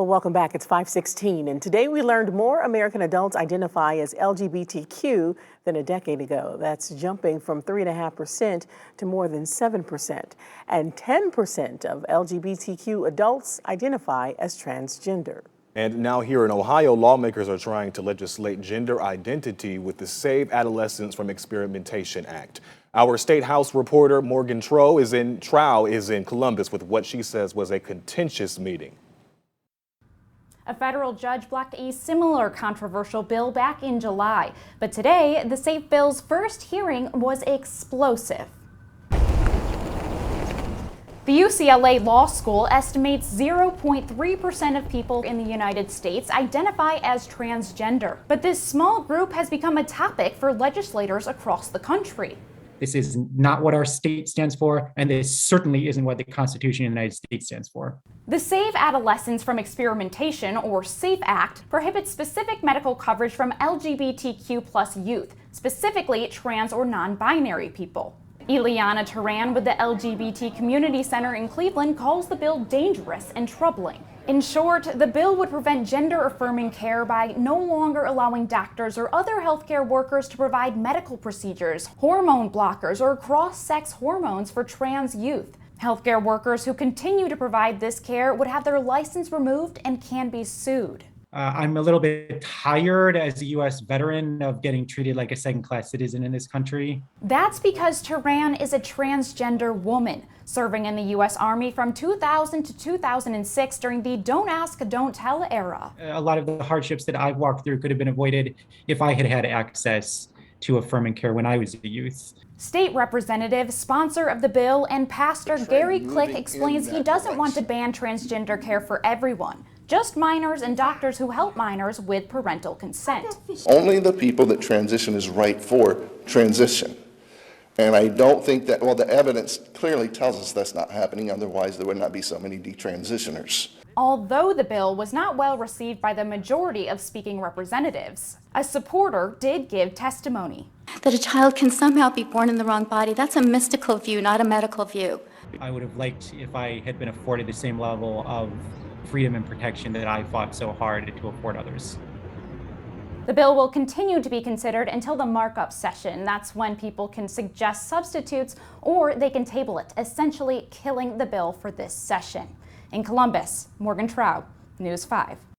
Well, welcome back. It's 5:16, and today we learned more American adults identify as LGBTQ than a decade ago. That's jumping from 3.5% to more than 7%. And 10% of LGBTQ adults identify as transgender. And now here in Ohio, lawmakers are trying to legislate gender identity with the Save Adolescents from Experimentation Act. Our State House reporter Morgan Trow is in Columbus with what she says was a contentious meeting. A federal judge blocked a similar controversial bill back in July, but today the SAFE bill's first hearing was explosive. The UCLA Law School estimates 0.3% of people in the United States identify as transgender, but this small group has become a topic for legislators across the country. This is not what our state stands for, and this certainly isn't what the Constitution of the United States stands for. The Save Adolescents from Experimentation, or SAFE Act, prohibits specific medical coverage from LGBTQ+ youth, specifically trans or non-binary people. Ileana Turan with the LGBT Community Center in Cleveland calls the bill dangerous and troubling. In short, the bill would prevent gender-affirming care by no longer allowing doctors or other healthcare workers to provide medical procedures, hormone blockers, or cross-sex hormones for trans youth. Healthcare workers who continue to provide this care would have their license removed and can be sued. I'm a little bit tired as a U.S. veteran of getting treated like a second-class citizen in this country. That's because Turan is a transgender woman, serving in the U.S. Army from 2000 to 2006 during the Don't Ask, Don't Tell era. A lot of the hardships that I've walked through could have been avoided if I had had access to affirming care when I was a youth. State Representative, sponsor of the bill, and Pastor Gary Click explains he doesn't want to ban transgender care for everyone, just minors and doctors who help minors with parental consent. Only the people that transition is right for transition. And I don't think that, well, the evidence clearly tells us that's not happening, otherwise there would not be so many detransitioners. Although the bill was not well received by the majority of speaking representatives, a supporter did give testimony. That a child can somehow be born in the wrong body, that's a mystical view, not a medical view. I would have liked if I had been afforded the same level of freedom and protection that I fought so hard to afford others. The bill will continue to be considered until the markup session. That's when people can suggest substitutes or they can table it, essentially killing the bill for this session. In Columbus, Morgan Trow, News 5.